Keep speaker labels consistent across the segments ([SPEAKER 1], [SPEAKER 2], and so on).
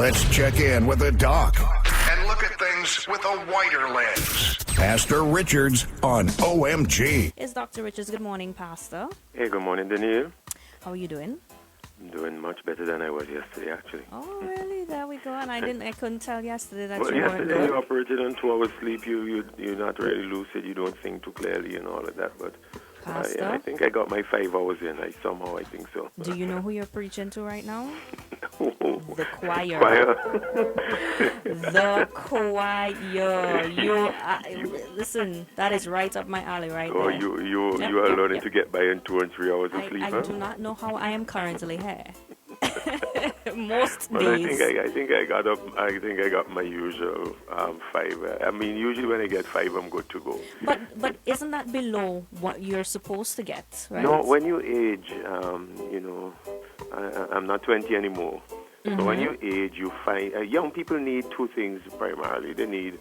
[SPEAKER 1] Let's check in with the doc and look at things with a wider lens. Pastor Richards on OMG.
[SPEAKER 2] It's Dr. Richards. Good morning, Pastor.
[SPEAKER 3] Hey, good morning, Danielle.
[SPEAKER 2] How are you doing?
[SPEAKER 3] I'm doing much better than I was yesterday, actually.
[SPEAKER 2] Oh, really? There we go. And I couldn't tell yesterday that
[SPEAKER 3] Well,
[SPEAKER 2] you weren't
[SPEAKER 3] yesterday
[SPEAKER 2] good.
[SPEAKER 3] you operated on 2 hours sleep. You're not really lucid. You don't think too clearly and all of that. But
[SPEAKER 2] Pastor?
[SPEAKER 3] I think I got my 5 hours in. I think so.
[SPEAKER 2] Do you know who you're preaching to right now?
[SPEAKER 3] The
[SPEAKER 2] The choir.
[SPEAKER 3] Choir.
[SPEAKER 2] The choir. Listen, that is right up my alley right
[SPEAKER 3] Oh,
[SPEAKER 2] there.
[SPEAKER 3] you are learning to get by in 2 and 3 hours of sleep,
[SPEAKER 2] I
[SPEAKER 3] huh?
[SPEAKER 2] do not know how I am currently here. Most
[SPEAKER 3] Well,
[SPEAKER 2] days.
[SPEAKER 3] I think I got up. I think I got my usual 5. I mean, usually when I get 5, I'm good to go.
[SPEAKER 2] But isn't that below what you're supposed to get, right?
[SPEAKER 3] No, when you age, I'm not 20 anymore.
[SPEAKER 2] Mm-hmm.
[SPEAKER 3] So when you age, you find young people need 2 things primarily. They need,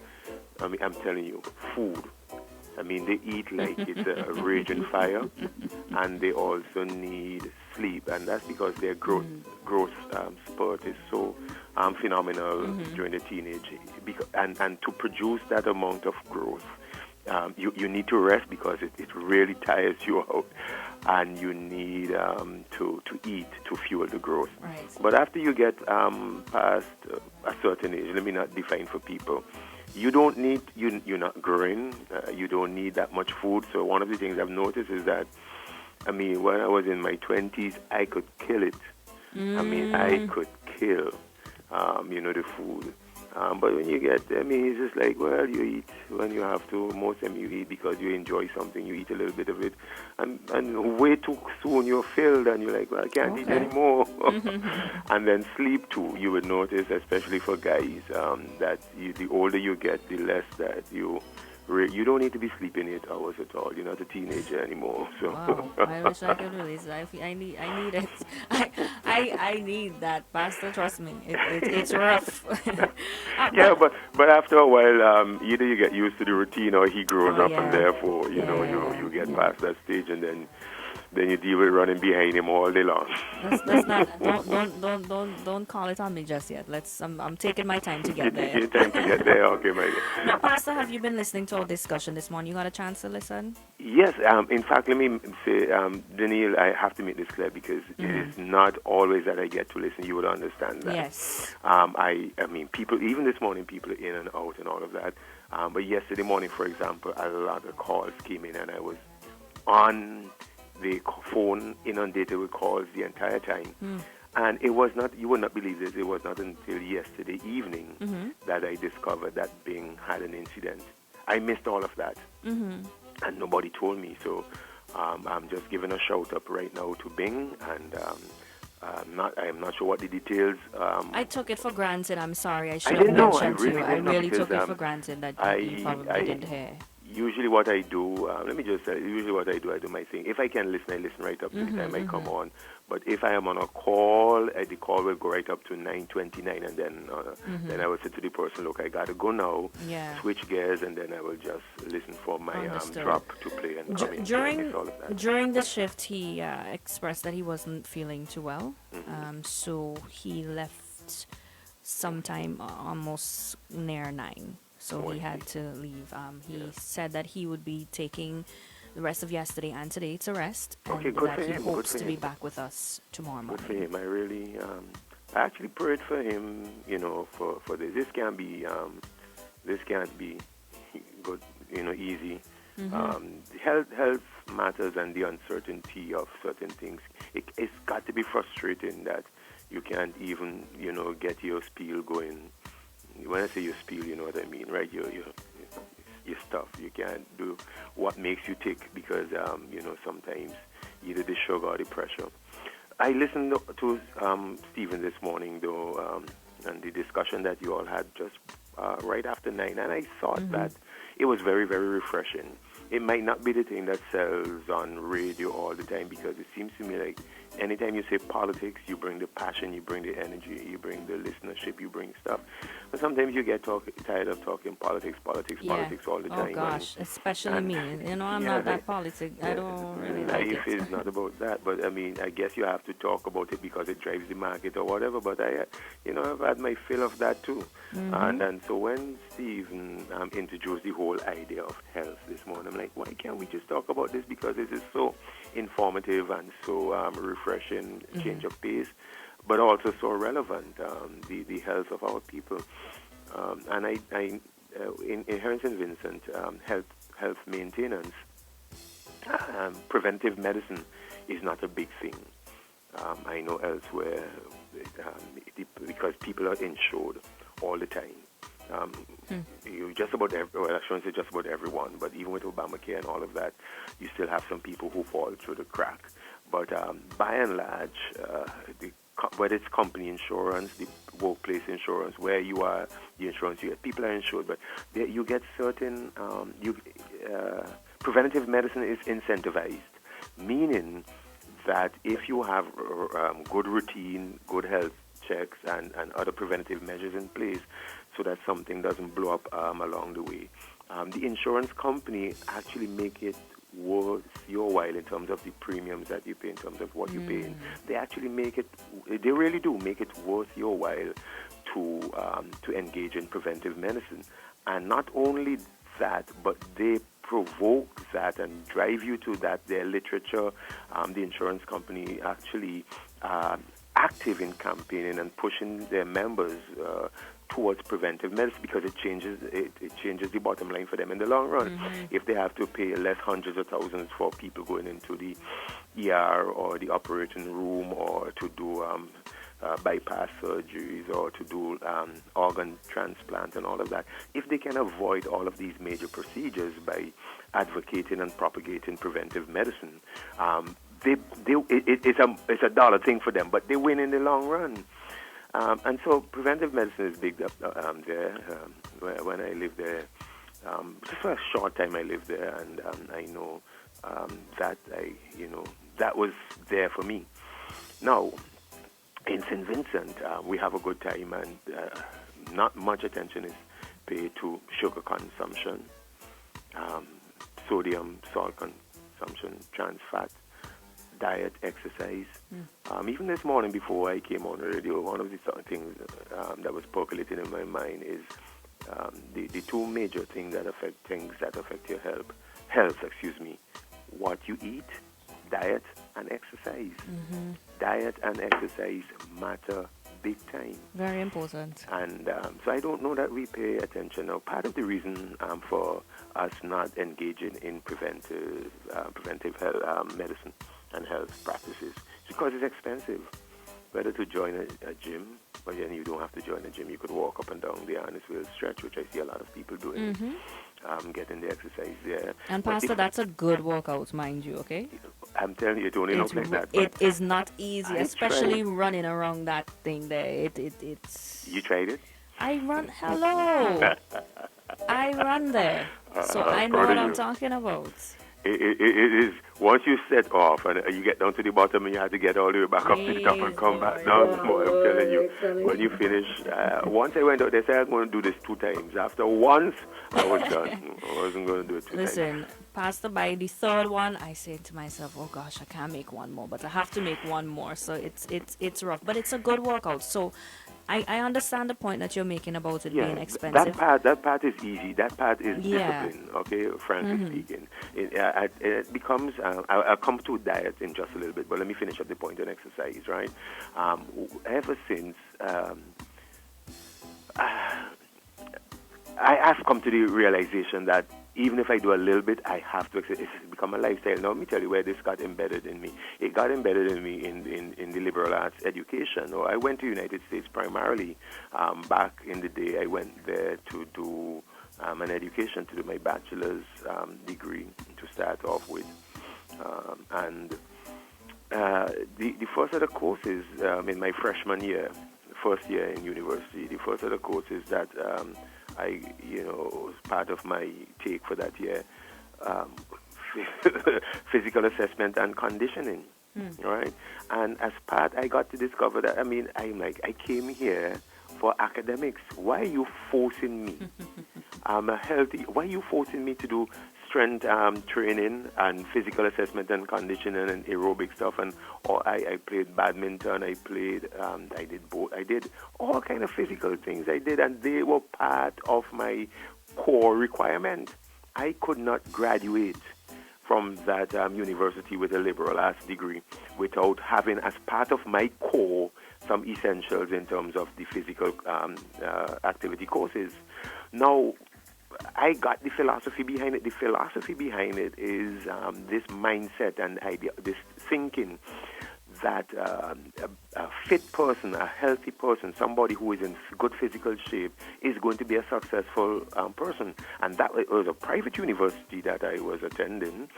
[SPEAKER 3] I'm telling you, food. I mean, they eat like it's a raging fire, and they also need sleep, and that's because their growth spurt is so phenomenal during the teenage, and to produce that amount of growth, you need to rest because it really tires you out, and you need to eat to fuel the growth.
[SPEAKER 2] Right.
[SPEAKER 3] But after you get past a certain age, let me not define for people, you don't need, you're not growing, you don't need that much food. So one of the things I've noticed is that, I mean, when I was in my 20s, I could kill it. I mean, I could kill, the food. But when you get, I mean, it's just like, well, you eat when you have to. Most of them you eat because you enjoy something. You eat a little bit of it. And way too soon you're filled and you're like, well, I can't eat anymore. And then sleep too. You would notice, especially for guys, that the older you get, the less that you don't need to be sleeping 8 hours at all. You're not a teenager anymore. So.
[SPEAKER 2] Wow, I wish I could release it. I need it. I need that, Pastor. Trust me, it's rough.
[SPEAKER 3] Yeah, but after a while, either you get used to the routine or he grows up, and therefore, you get past that stage, and then you deal with running behind him all day long.
[SPEAKER 2] Let's not don't call it on me just yet. I'm taking my time to get there.
[SPEAKER 3] Your time to get there, okay, my dear.
[SPEAKER 2] Now, Pastor, have you been listening to our discussion this morning? You got a chance to listen?
[SPEAKER 3] Yes, in fact, let me say, Danielle, I have to make this clear because it is not always that I get to listen. You would understand that.
[SPEAKER 2] Yes.
[SPEAKER 3] I mean, people, even this morning, people are in and out and all of that. But yesterday morning, for example, a lot of calls came in, and I was on the phone inundated with calls the entire time. And it was not, you would not believe this, it was not until yesterday evening that I discovered that Bing had an incident. I missed all of that. And nobody told me. So I'm just giving a shout up right now to Bing, and I'm not sure what the details.
[SPEAKER 2] I took it for granted. I'm sorry. I should have mentioned to you. I really took it for granted that you probably didn't hear.
[SPEAKER 3] Usually what I do, let me just say, usually what I do my thing. If I can listen, I listen right up to the time I come on. But if I am on a call, the call will go right up to 9:29, and then I will say to the person, look, I got to go now, switch gears, and then I will just listen for my drop to play and come in.
[SPEAKER 2] During the shift, he expressed that he wasn't feeling too well, so he left sometime almost near 9. So he had to leave. He said that he would be taking the rest of yesterday and today to rest, and that he hopes to be back with us tomorrow morning.
[SPEAKER 3] Good for him. I really, I actually prayed for him. For this. This can't be good. Easy. Health matters, and the uncertainty of certain things. It's got to be frustrating that you can't even, get your spiel going. When I say your spiel, you know what I mean, right? Your stuff. You can't do what makes you tick because, sometimes either the sugar or the pressure. I listened to Stephen this morning, though, and the discussion that you all had just right after 9, and I thought that it was very, very refreshing. It might not be the thing that sells on radio all the time because it seems to me like anytime you say politics, you bring the passion, you bring the energy, you bring the listenership, you bring stuff. But sometimes you get tired of talking politics all the time.
[SPEAKER 2] Oh gosh, especially
[SPEAKER 3] and,
[SPEAKER 2] me. You know, I'm not that politic. I don't really like
[SPEAKER 3] life
[SPEAKER 2] it.
[SPEAKER 3] is not about that. But I mean, I guess you have to talk about it because it drives the market or whatever. But I've had my fill of that too. And so when Stephen introduced the whole idea of health this morning, I'm like, why can't we just talk about this? Because this is so informative and so refreshing, change of pace, but also so relevant, the health of our people. And in here in St. Vincent, health maintenance, preventive medicine is not a big thing. I know elsewhere, because people are insured all the time. You just about I shouldn't say just about everyone, but even with Obamacare and all of that, you still have some people who fall through the crack. But by and large, whether it's company insurance, the workplace insurance, where you are, the insurance you get, people are insured, but you get certain, preventative medicine is incentivized, meaning that if you have good routine, good health checks, and other preventative measures in place so that something doesn't blow up along the way, the insurance company actually make it worth your while in terms of the premiums that you pay, in terms of what you pay. They actually they really do make it worth your while to engage in preventive medicine. And not only that, but they provoke that and drive you to that. Their literature, the insurance company actually active in campaigning and pushing their members towards preventive medicine, because it changes the bottom line for them in the long run. If they have to pay less hundreds of thousands for people going into the ER or the operating room, or to do bypass surgeries, or to do organ transplant and all of that, if they can avoid all of these major procedures by advocating and propagating preventive medicine, it's a dollar thing for them, but they win in the long run. And so preventive medicine is big up there. When I lived there, just for a short time I lived there, and I know that was there for me. Now, in St. Vincent, we have a good time, and not much attention is paid to sugar consumption, sodium, salt consumption, trans fat, diet, exercise. Even this morning before I came on the radio, one of the things that was percolating in my mind is the two major things that affect your health, what you eat, diet and exercise. Diet and exercise matter big time.
[SPEAKER 2] Very important.
[SPEAKER 3] And so I don't know that we pay attention. Now, part of the reason for us not engaging in preventive health, medicine and health practices is because it's expensive. Whether to join a gym, but then you don't have to join a gym. You could walk up and down the Arnisville stretch, which I see a lot of people doing, getting the exercise there.
[SPEAKER 2] And Pastor, that's a good workout, mind you, okay?
[SPEAKER 3] I'm telling you, it only looks like that.
[SPEAKER 2] It is not easy, especially running around that thing there. It's.
[SPEAKER 3] You tried it?
[SPEAKER 2] I run. Hello. I run there, so I know what I'm talking about.
[SPEAKER 3] It is, once you set off and you get down to the bottom and you have to get all the way back up to the top and come back down. I'm telling you, when you finish, once I went out, they said I was going to do this 2 times. After once, I was done. I wasn't going to do it 2 times.
[SPEAKER 2] Listen, Pastor, by the 3rd one, I said to myself, oh gosh, I can't make one more, but I have to make one more. So it's rough, but it's a good workout. So I understand the point that you're making about it being expensive.
[SPEAKER 3] That part is easy. That part is discipline, okay, frankly speaking. It becomes, I'll come to diet in just a little bit, but let me finish up the point on exercise, right? Ever since I've come to the realization that even if I do a little bit, I have to exercise. It's become a lifestyle. Now, let me tell you where this got embedded in me. It got embedded in me in the liberal arts education. Now, I went to the United States primarily. Back in the day, I went there to do an education, to do my bachelor's degree to start off with. And the first of the courses in my freshman year, first year in university, the first of the courses that was part of my take for that year, physical assessment and conditioning. right? And as part, I got to discover that, I'm like, I came here for academics. Why are you forcing me? I'm a healthy, why are you forcing me to do strength training and physical assessment and conditioning and aerobic stuff? And or I played badminton, I did both, I did all kind of physical things I did, and they were part of my core requirement. I could not graduate from that university with a liberal arts degree without having as part of my core some essentials in terms of the physical activity courses. Now, I got the philosophy behind it. The philosophy behind it is this mindset and idea, this thinking that a fit person, a healthy person, somebody who is in good physical shape is going to be a successful person. And that was a private university that I was attending,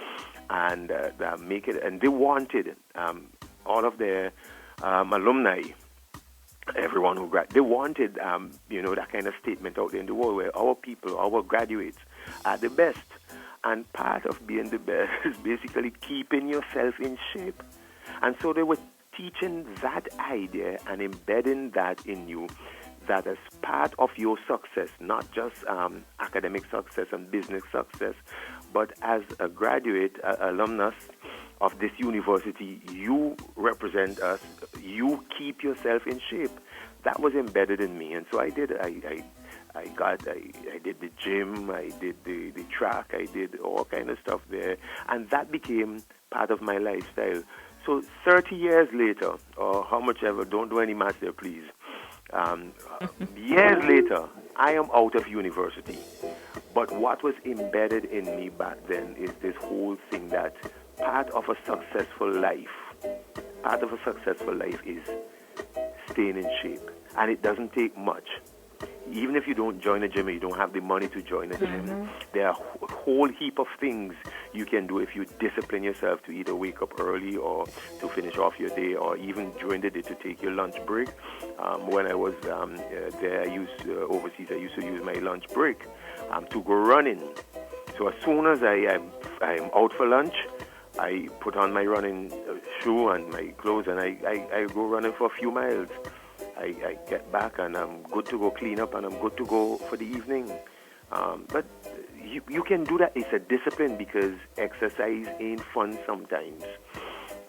[SPEAKER 3] and and they wanted all of their alumni, everyone who graduated, they wanted, that kind of statement out there in the world where our people, our graduates are the best. And part of being the best is basically keeping yourself in shape. And so they were teaching that idea and embedding that in you, that as part of your success, not just academic success and business success, but as a graduate, alumnus of this university, you represent us, you keep yourself in shape. That was embedded in me. And so I did. I did the gym, I did the track, I did all kind of stuff there. And that became part of my lifestyle. So 30 years later, or how much ever, don't do any math there, please. Years later, I am out of university. But what was embedded in me back then is this whole thing that part of a successful life is staying in shape. And it doesn't take much. Even if you don't join a gym, you don't have the money to join a gym, there are a whole heap of things you can do if you discipline yourself to either wake up early or to finish off your day, or even during the day to take your lunch break. When I was there, overseas, I used to use my lunch break to go running. So as soon as I'm out for lunch, I put on my running shoe and my clothes, and I go running for a few miles. I get back and I'm good to go clean up, and I'm good to go for the evening. But you can do that. It's a discipline, because exercise ain't fun sometimes.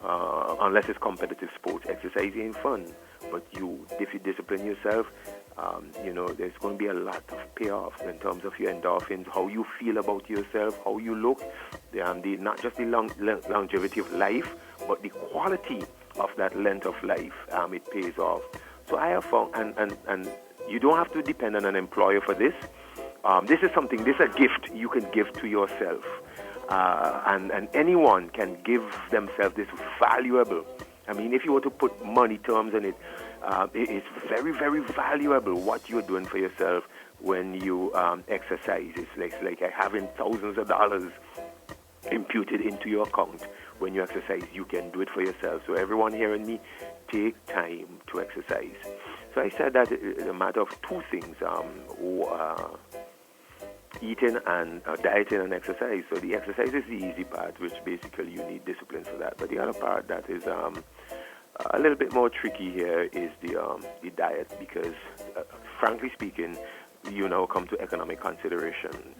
[SPEAKER 3] Unless it's competitive sports, exercise ain't fun. But if you discipline yourself, there's going to be a lot of payoffs in terms of your endorphins, how you feel about yourself, how you look, not just the longevity of life, but the quality of that length of life. It pays off. So I have found, and you don't have to depend on an employer for this. This is a gift you can give to yourself. And anyone can give themselves this valuable. If you were to put money terms on it, it's very, very valuable what you're doing for yourself when you exercise. It's like having thousands of dollars imputed into your account. When you exercise, you can do it for yourself. So everyone hearing me, take time to exercise. So I said that it's a matter of two things, eating and dieting and exercise. So the exercise is the easy part, which basically you need discipline for that. But the other part that is a little bit more tricky here is the diet, because frankly speaking, you now come to economic consideration.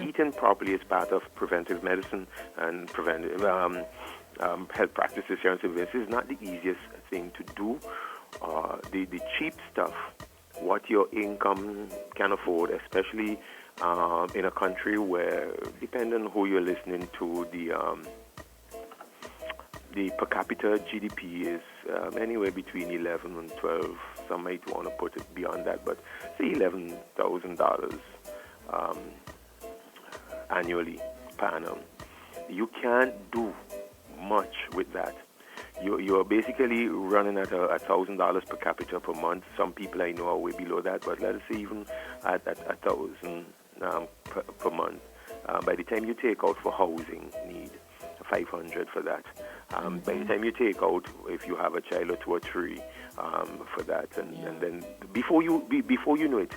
[SPEAKER 3] Eating properly is part of preventive medicine and preventive health practices here in Sylvania. This is not the easiest thing to do. The cheap stuff, what your income can afford, especially in a country where, depending on who you're listening to, the per capita GDP is anywhere between 11 and 12. Some might want to put it beyond that, but say $11,000 annually per annum. You can't do much with that. You're basically running at $1,000 per capita per month. Some people I know are way below that, but let us say even at $1,000 per month. By the time you take out for housing need, $500 for that. By the time you take out, if you have a child or two or three, for that, and then before you know it,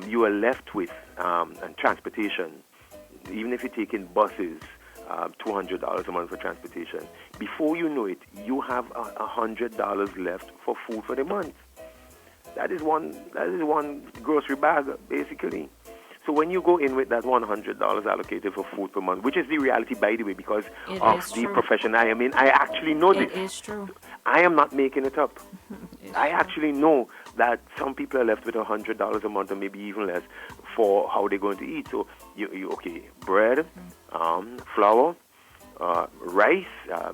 [SPEAKER 3] you are left with and transportation. Even if you're taking buses, $200 a month for transportation, before you know it, you have $100 left for food for the month. That is one grocery bag, basically. So when you go in with that $100 allocated for food per month, which is the reality, by the way, because of the profession I am in, I actually know this.
[SPEAKER 2] It is true.
[SPEAKER 3] I am not making it up. I actually know that some people are left with $100 a month, or maybe even less, for how they're going to eat. So you okay, bread, flour, rice,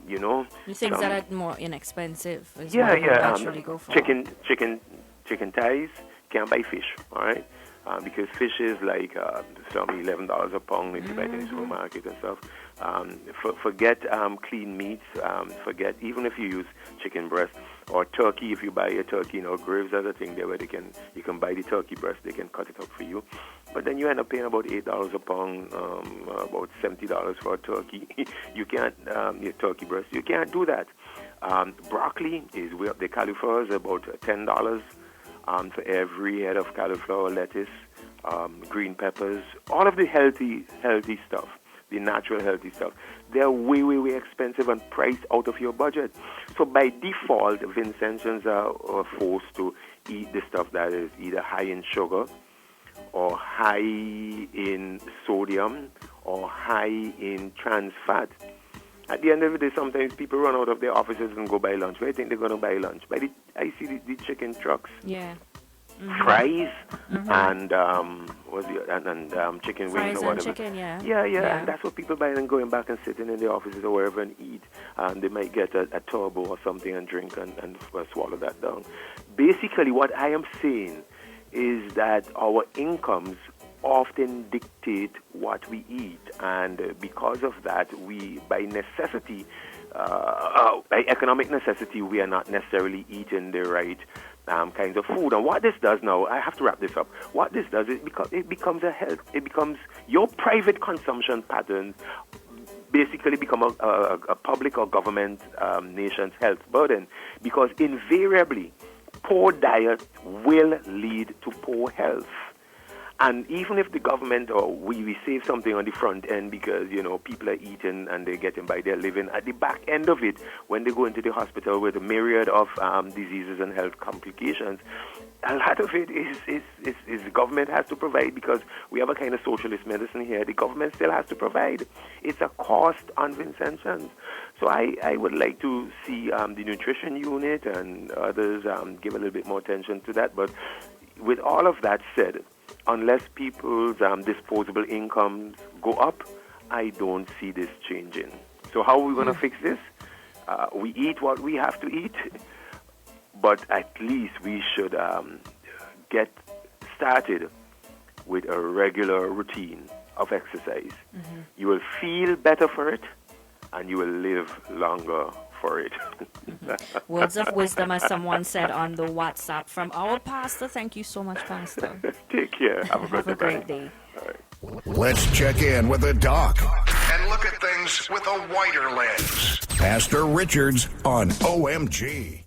[SPEAKER 2] You think that are more inexpensive?
[SPEAKER 3] Yeah.
[SPEAKER 2] Naturally go for.
[SPEAKER 3] Chicken thighs. Can't buy fish, all right? Because fish is like some $11 a pound if you buy it in the supermarket and stuff. Forget clean meats. Forget, even if you use chicken breast or turkey. If you buy a turkey, Graves has a thing there where you can buy the turkey breast. They can cut it up for you. But then you end up paying about $8 a pound, about $70 for a turkey. You can't your turkey breast. You can't do that. Broccoli is way up. The cauliflower is about $10. For every head of cauliflower, lettuce, green peppers, all of the healthy stuff, the natural healthy stuff, they're way, way, way expensive and priced out of your budget. So by default, Vincentians are forced to eat the stuff that is either high in sugar or high in sodium or high in trans fat. At the end of the day, sometimes people run out of their offices and go buy lunch. Where do you think they're going to buy lunch? I see the chicken trucks.
[SPEAKER 2] Yeah.
[SPEAKER 3] Fries and chicken wings or whatever.
[SPEAKER 2] Chicken, yeah.
[SPEAKER 3] Yeah, and that's what people buy and going back and sitting in the offices or wherever and eat. They might get a turbo or something and drink and swallow that down. Basically, what I am saying is that our incomes often dictate what we eat, and because of that, we, by necessity, by economic necessity, we are not necessarily eating the right kinds of food. And what this does now, I have to wrap this up. What this does is it becomes it becomes your private consumption patterns basically become a public or government nation's health burden, because invariably poor diet will lead to poor health. And even if the government or we save something on the front end because, people are eating and they're getting by their living, at the back end of it, when they go into the hospital with a myriad of diseases and health complications, a lot of it is the government has to provide, because we have a kind of socialist medicine here. The government still has to provide. It's a cost on Vincentians. So I would like to see the nutrition unit and others give a little bit more attention to that. But with all of that said, unless people's disposable incomes go up, I don't see this changing. So how are we going to fix this? We eat what we have to eat, but at least we should get started with a regular routine of exercise. You will feel better for it, and you will live longer for it.
[SPEAKER 2] Words of wisdom, as someone said on the WhatsApp from our pastor. Thank you so much, Pastor.
[SPEAKER 3] Take care. Have
[SPEAKER 2] a great day.
[SPEAKER 3] All right.
[SPEAKER 1] Let's check in with the doc and look at things with a wider lens. Pastor Richards on OMG.